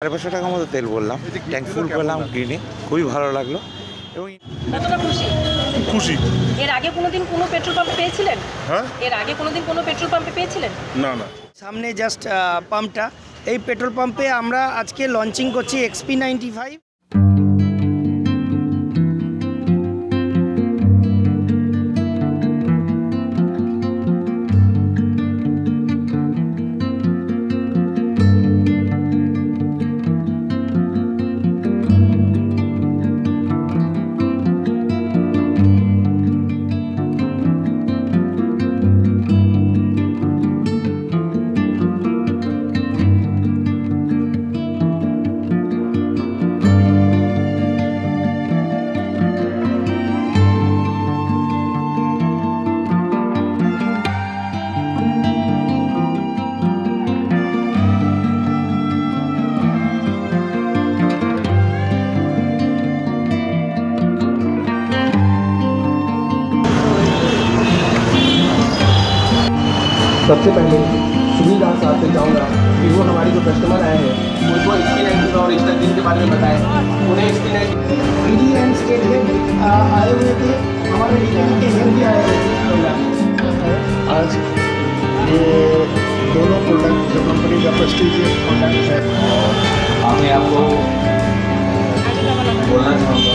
500 টাকার মতো তেল বললাম, ট্যাঙ্ক ফুল করলাম গ্রিনে, খুবই ভালো লাগলো। এবং কতটা খুশি? খুশি। এর আগে কোনোদিন কোনো পেট্রোল পাম্পে পেয়েছিলেন? হ্যাঁ, এর আগে কোনোদিন কোনো পেট্রোল পাম্পে পেয়েছিলেন? না না। সামনে জাস্ট পাম্পটা, এই পেট্রোল পাম্পে আমরা আজকে লঞ্চিং করছি XP95। सबसे पहले सुविधा साथ चाहूँगा कि वो हमारी जो कस्टमर आए हैं उनको XP90 और XP90 के बारे में बताएं। उन्हें XP90 ED and state head आए हुए थे, हमारे रिटेल के हेड भी आए हुए थे। आज ये दोनों प्रोडक्ट जो कंपनी का प्रेस्टीजियस प्रोडक्ट है, मैं आपको बोलना चाहूँगा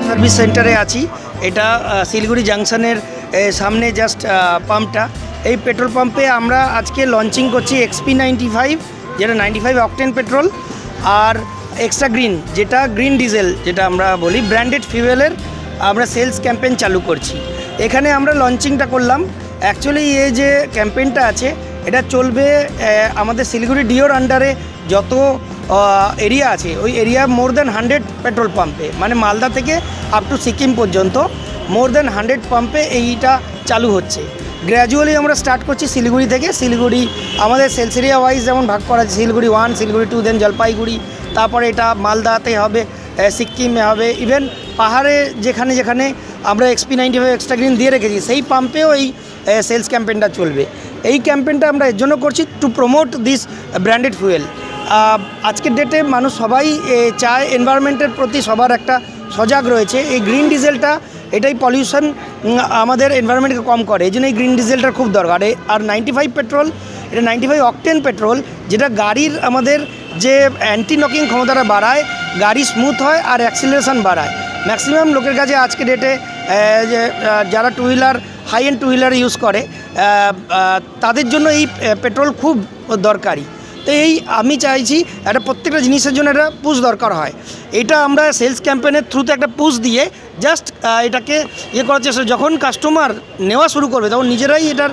সার্ভিস সেন্টারে আছি। এটা শিলিগুড়ি জাংশনের সামনে জাস্ট পাম্পটা, এই পেট্রোল পাম্পে আমরা আজকে লঞ্চিং করছি XP95, যেটা 95 অকটেন পেট্রোল, আর এক্সট্রা গ্রিন, যেটা গ্রিন ডিজেল, যেটা আমরা বলি ব্র্যান্ডেড ফিউয়েলের আমরা সেলস ক্যাম্পেইন চালু করছি। এখানে আমরা লঞ্চিংটা করলাম। অ্যাকচুয়ালি এই যে ক্যাম্পেইনটা আছে এটা চলবে আমাদের শিলিগুড়ি ডিওর আন্ডারে যত এরিয়া আছে, ওই এরিয়া মোর দ্যান 100 পেট্রোল পাম্পে, মানে মালদা থেকে আপ টু সিকিম পর্যন্ত মোর দ্যান 100 পাম্পে এইটা চালু হচ্ছে। গ্র্যাজুয়ালি আমরা স্টার্ট করছি শিলিগুড়ি থেকে। শিলিগুড়ি আমাদের সেলস এরিয়া ওয়াইজ যেমন ভাগ করা আছে, শিলিগুড়ি 1, শিলিগুড়ি 2, দেন জলপাইগুড়ি, তারপরে এটা মালদাতে হবে, সিকিমে হবে, ইভেন পাহাড়ে যেখানে যেখানে আমরা XP95 এক্সট্রা গ্রিন দিয়ে রেখেছি সেই পাম্পেও এই সেলস ক্যাম্পেইনটা চলবে। এই ক্যাম্পেইনটা আমরা এর জন্য করছি to promote this branded fuel. আজকের ডেটে মানুষ সবাই চায়, এনভায়রনমেন্টের প্রতি সবার একটা সজাগ রয়েছে। এই গ্রিন ডিজেলটা এটাই পলিউশন আমাদের এনভায়রনমেন্টকে কম করে, এই জন্য এই গ্রিন ডিজেলটার খুব দরকার। আর 95 পেট্রোল, এটা 95 অকটেন পেট্রোল, যেটা গাড়ির আমাদের যে অ্যান্টি নকিং ক্ষমতাটা বাড়ায়, গাড়ি স্মুথ হয় আর অ্যাক্সিলারেশন বাড়ায়। ম্যাক্সিমাম লোকের কাছে আজকে ডেটে যে যারা two wheeler, high end two wheeler use করে, তাদের জন্য এই পেট্রোল খুব দরকারি। তো এই আমি চাইছি একটা প্রত্যেকটা জিনিসের জন্য একটা পুশ দরকার হয়। এটা আমরা সেলস ক্যাম্পেইনের থ্রুতে একটা পুশ দিয়ে জাস্ট এটাকে করার চেষ্টা, যখন কাস্টমার নেওয়া শুরু করবে তখন নিজেরাই এটার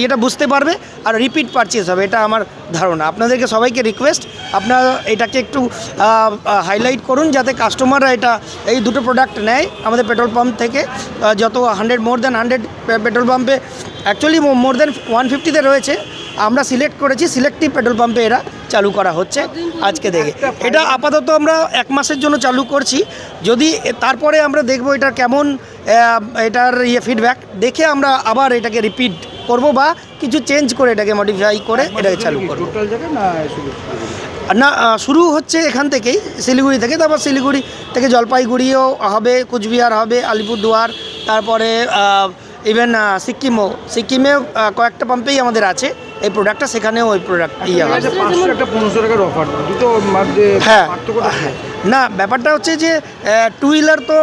এটা বুঝতে পারবে আর রিপিট পারচেস হবে, এটা আমার ধারণা। আপনাদেরকে সবাইকে রিকোয়েস্ট, আপনারা এটাকে একটু হাইলাইট করুন যাতে কাস্টমাররা এই দুটো প্রোডাক্ট নেয় আমাদের পেট্রোল পাম্প থেকে। যত মোর দ্যান 100 পেট্রোল পাম্পে, অ্যাকচুয়ালি মোর দ্যান 150-তে রয়েছে, আমরা সিলেক্ট করেছি, সিলেক্টিভ পেট্রোল পাম্পে এরা চালু করা হচ্ছে আজকে থেকে। এটা আপাতত আমরা 1 মাসের জন্য চালু করছি, যদি তারপরে আমরা দেখব এটা কেমন, এটার ফিডব্যাক দেখে আমরা আবার এটাকে রিপিট করব বা কিছু চেঞ্জ করে এটাকে মডিফাই করে এটাকে চালু করব। না, শুরু হচ্ছে এখান থেকেই, শিলিগুড়ি থেকে, তারপর শিলিগুড়ি থেকে জলপাইগুড়িও হবে, কুচবিহার হবে, আলিপুরদুয়ার, তারপরে ইভেন সিকিমেও কয়েকটা পাম্পেই আমাদের আছে এই প্রোডাক্টটা, সেখানেও ওই প্রোডাক্ট হ্যাঁ। না, ব্যাপারটা হচ্ছে যে টু হুইলার তো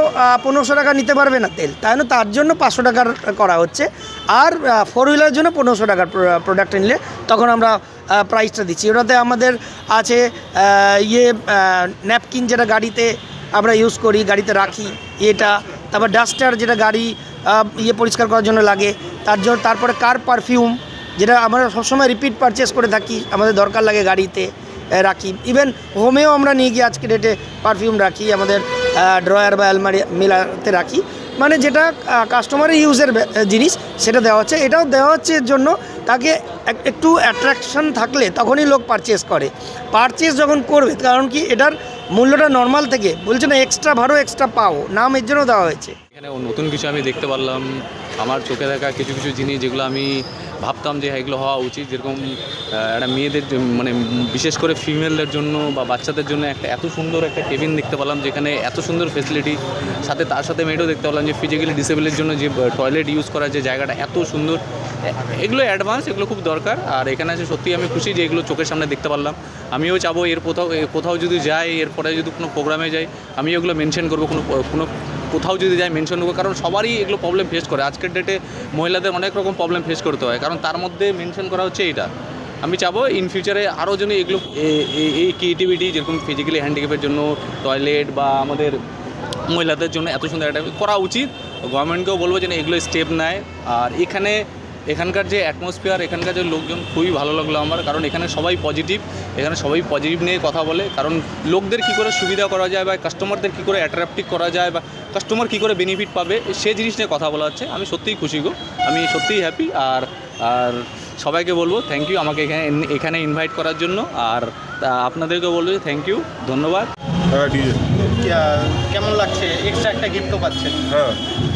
1500 টাকা নিতে পারবে না তেল, তাই না? তার জন্য 500 টাকার করা হচ্ছে। আর 4 হুইলারের জন্য 1500 টাকার প্রোডাক্ট নিলে তখন আমরা প্রাইসটা দিচ্ছি। ওটাতে আমাদের আছে ন্যাপকিন, যেটা গাড়িতে আমরা ইউজ করি, গাড়িতে রাখি, এটা, তারপর ডাস্টার, যেটা গাড়ি ইয়ে পরিষ্কার করার জন্য লাগে, তারপরে কার পারফিউম, যেটা আমরা সবসময় রিপিট পারচেস করে থাকি, আমাদের দরকার লাগে গাড়িতে রাখি। ইভেন হোমেও আমরা নিয়ে গিয়ে আজকে ডেটে পারফিউম রাখি, আমাদের ড্রয়ার বা আলমারি মেলাতে রাখি, মানে যেটা কাস্টমারের ইউজের জিনিস সেটা দেওয়া হচ্ছে। এটাও দেওয়া হচ্ছে এর জন্য তাকে একটু অ্যাট্রাকশন থাকলে তখনই লোক পারচেস করে। পারচেস যখন করবে, কারণ কি এটার মূল্যটা নর্মাল থেকে বলছে না এক্সট্রা ভাড়ো এক্সট্রা পাও, নাম এর জন্য দেওয়া হয়েছে। এখানে নতুন কিছু আমি দেখতে পারলাম, আমার চোখে দেখা কিছু কিছু জিনিস যেগুলো আমি ভাবতাম যে এগুলো হওয়া উচিত, যেরকম একটা মেয়েদের মানে বিশেষ করে ফিমেলদের জন্য বা বাচ্চাদের জন্য একটা এত সুন্দর একটা কেবিন দেখতে পেলাম, যেখানে এত সুন্দর ফেসিলিটি, সাথে তার সাথে আমি এটাও দেখতে পেলাম যে ফিজিক্যালি ডিসেবলের জন্য যে টয়লেট ইউজ করার যে জায়গাটা এত সুন্দর। এগুলো অ্যাডভান্স, এগুলো খুব দরকার। আর এখানে আছে সত্যি আমি খুশি যে এগুলো চোখের সামনে দেখতে পারলাম। আমিও চাবো এর কোথাও যদি যাই, এরপরে যদি কোনো প্রোগ্রামে যাই, আমি এগুলো মেনশন করবো, কোথাও যদি যাই মেনশন করবো, কারণ সবারই এগুলো প্রবলেম ফেস করে। আজকের ডেটে মহিলাদের অনেক রকম প্রবলেম ফেস করতে হয়, কারণ তার মধ্যে মেনশন করা হচ্ছে এইটা। আমি চাবো ইন ফিউচারে আরও যেন এগুলো এই ক্রিয়েটিভিটি, যেরকম ফিজিক্যালি হ্যান্ডিক্যাপের জন্য টয়লেট বা আমাদের মহিলাদের জন্য এত সুন্দর একটা করা উচিত। গভর্নমেন্টকেও বলবো যেন এগুলো স্টেপ নেয়। আর এখানকার যে অ্যাটমসফিয়ার, এখানকার যে লোকজন খুবই ভালো লাগলো আমার, কারণ এখানে সবাই পজিটিভ নিয়ে কথা বলে। কারণ লোকদের কী করে সুবিধা করা যায় বা কাস্টমারদের কী করে অ্যাট্রাক্টিভ করা যায় বা কাস্টমার কী করে বেনিফিট পাবে, সেই জিনিস নিয়ে কথা বলা হচ্ছে। আমি সত্যিই খুশি গো, আমি সত্যিই হ্যাপি। আর সবাইকে বলবো থ্যাংক ইউ আমাকে এখানে ইনভাইট করার জন্য। আর আপনাদেরকে বলবো থ্যাংক ইউ, ধন্যবাদ। হ্যাঁ ডিজে কেমন লাগছে? এক্সট্রা একটা গিফটও পাচ্ছেন, হ্যাঁ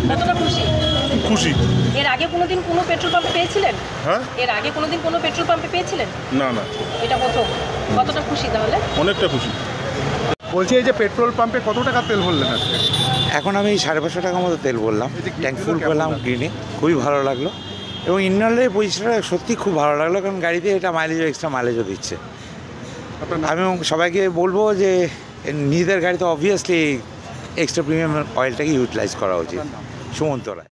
কতটা খুশি? খুশি। এর আগে কোনোদিন কোনো পেট্রোল পাম্পে পেয়েছিলেন? হ্যাঁ এর আগে কোনোদিন কোনো পেট্রোল পাম্পে পেয়েছিলেন? না না, এটা প্রথম। কতটা খুশি তাহলে? অনেকটা খুশি। বলছি এই যে পেট্রোল পাম্পে কত টাকা তেল ভরলেন আজকে? এখন আমি 550 টাকার মতো তেল বললাম, ট্যাঙ্ক ফুল করলাম গ্রিনে, খুবই ভালো লাগলো। এবং ইন্টারনালের পজিশনটা সত্যি খুব ভালো লাগলো, কারণ গাড়িতে এটা এক্সট্রা মাইলেজও দিচ্ছে। আমি সবাইকে বলবো যে নিজেদের গাড়িতে অবভিয়াসলি এক্সট্রা প্রিমিয়াম অয়েলটাকে ইউটিলাইজ করা উচিত। সুমন্ত রায়।